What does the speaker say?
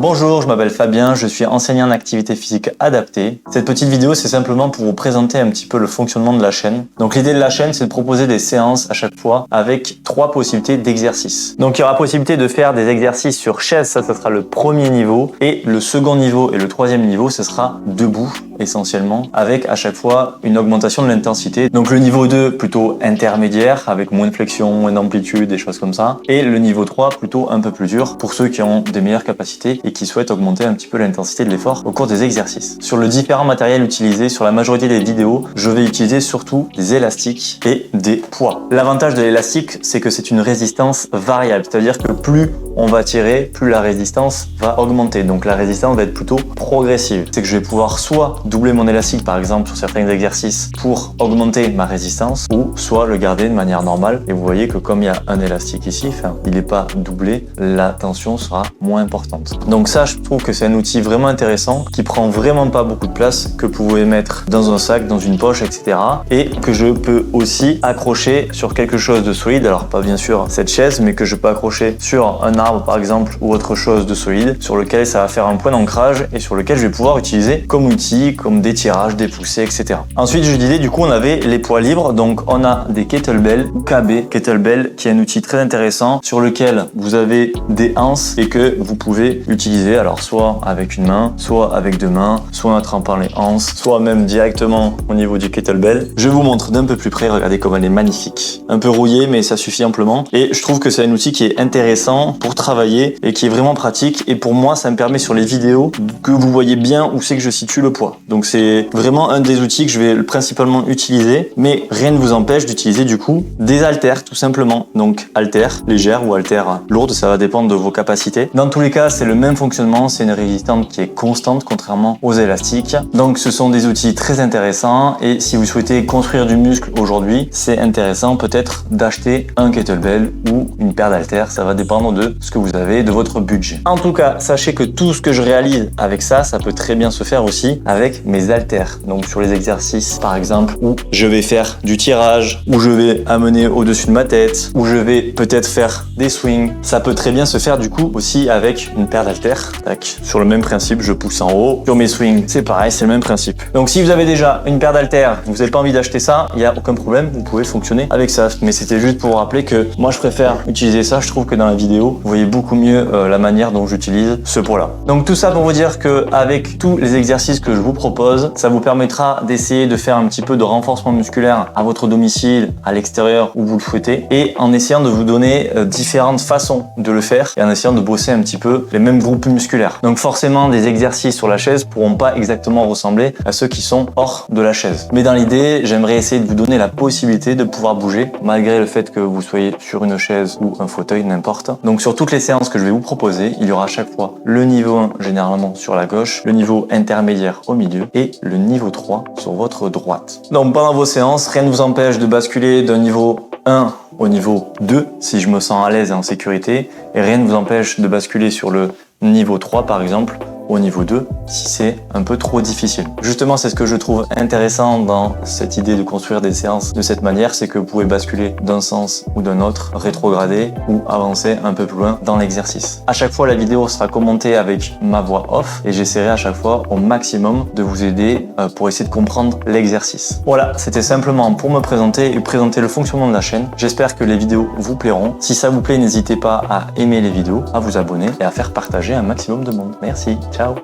Bonjour, je m'appelle Fabien, je suis enseignant en activité physique adaptée. Cette petite vidéo, c'est simplement pour vous présenter un petit peu le fonctionnement de la chaîne. Donc l'idée de la chaîne, c'est de proposer des séances à chaque fois avec 3 possibilités d'exercices. Donc il y aura possibilité de faire des exercices sur chaise, ça sera le premier niveau. Et le second niveau et le troisième niveau, ce sera debout essentiellement, avec à chaque fois une augmentation de l'intensité. Donc le niveau 2 plutôt intermédiaire, avec moins de flexion, moins d'amplitude, des choses comme ça. Et le niveau 3 plutôt un peu plus dur pour ceux qui ont des meilleures capacités et qui souhaitent augmenter un petit peu l'intensité de l'effort au cours des exercices. Sur le différent matériel utilisé, sur la majorité des vidéos, je vais utiliser surtout des élastiques et des poids. L'avantage de l'élastique, c'est que c'est une résistance variable, c'est-à-dire que plus on va tirer, plus la résistance va augmenter. Donc la résistance va être plutôt progressive. C'est que je vais pouvoir soit doubler mon élastique par exemple sur certains exercices pour augmenter ma résistance, ou soit le garder de manière normale. Et vous voyez que comme il y a un élastique ici, il n'est pas doublé, la tension sera moins importante. Donc ça, je trouve que c'est un outil vraiment intéressant qui prend vraiment pas beaucoup de place, que vous pouvez mettre dans un sac, dans une poche, etc. Et que je peux aussi accrocher sur quelque chose de solide. Alors pas bien sûr cette chaise, mais que je peux accrocher sur un arbre par exemple ou autre chose de solide sur lequel ça va faire un point d'ancrage et sur lequel je vais pouvoir utiliser comme outil, comme des tirages, des poussées, etc. Ensuite, je disais, du coup, on avait les poids libres. Donc, on a des kettlebells ou KB. Kettlebell, qui est un outil très intéressant sur lequel vous avez des anses et que vous pouvez utiliser. Alors, soit avec une main, soit avec 2 mains, soit en attrapant les anses, soit même directement au niveau du kettlebell. Je vous montre d'un peu plus près. Regardez comme elle est magnifique. Un peu rouillée, mais ça suffit amplement. Et je trouve que c'est un outil qui est intéressant pour travailler et qui est vraiment pratique. Et pour moi, ça me permet sur les vidéos que vous voyez bien où c'est que je situe le poids. Donc c'est vraiment un des outils que je vais principalement utiliser, mais rien ne vous empêche d'utiliser du coup des haltères tout simplement. Donc haltères légères ou haltères lourdes, ça va dépendre de vos capacités. Dans tous les cas, c'est le même fonctionnement, c'est une résistance qui est constante contrairement aux élastiques. Donc ce sont des outils très intéressants et si vous souhaitez construire du muscle aujourd'hui, c'est intéressant peut-être d'acheter un kettlebell ou une paire d'haltères, ça va dépendre de ce que vous avez, de votre budget. En tout cas, sachez que tout ce que je réalise avec ça, ça peut très bien se faire aussi avec mes haltères. Donc sur les exercices par exemple où je vais faire du tirage, où je vais amener au-dessus de ma tête, où je vais peut-être faire des swings, ça peut très bien se faire du coup aussi avec une paire d'haltères. Sur le même principe, je pousse en haut. Sur mes swings, c'est pareil, c'est le même principe. Donc si vous avez déjà une paire d'haltères, vous n'avez pas envie d'acheter ça, il n'y a aucun problème, vous pouvez fonctionner avec ça. Mais c'était juste pour vous rappeler que moi je préfère utiliser ça, je trouve que dans la vidéo, vous voyez beaucoup mieux la manière dont j'utilise ce poids-là. Donc tout ça pour vous dire que avec tous les exercices que je vous propose, ça vous permettra d'essayer de faire un petit peu de renforcement musculaire à votre domicile, à l'extérieur où vous le souhaitez, et en essayant de vous donner différentes façons de le faire et en essayant de bosser un petit peu les mêmes groupes musculaires. Donc forcément, des exercices sur la chaise pourront pas exactement ressembler à ceux qui sont hors de la chaise. Mais dans l'idée, j'aimerais essayer de vous donner la possibilité de pouvoir bouger malgré le fait que vous soyez sur une chaise ou un fauteuil, n'importe. Donc sur toutes les séances que je vais vous proposer, il y aura à chaque fois le niveau 1 généralement sur la gauche, le niveau intermédiaire au milieu et le niveau 3 sur votre droite. Donc pendant vos séances, rien ne vous empêche de basculer d'un niveau 1 au niveau 2 si je me sens à l'aise et en sécurité, et rien ne vous empêche de basculer sur le niveau 3 par exemple au niveau 2 si c'est un peu trop difficile. Justement, c'est ce que je trouve intéressant dans cette idée de construire des séances de cette manière, c'est que vous pouvez basculer d'un sens ou d'un autre, rétrograder ou avancer un peu plus loin dans l'exercice. À chaque fois, la vidéo sera commentée avec ma voix off et j'essaierai à chaque fois au maximum de vous aider pour essayer de comprendre l'exercice. Voilà, c'était simplement pour me présenter et présenter le fonctionnement de la chaîne. J'espère que les vidéos vous plairont. Si ça vous plaît, n'hésitez pas à aimer les vidéos, à vous abonner et à faire partager un maximum de monde. Merci. Ciao.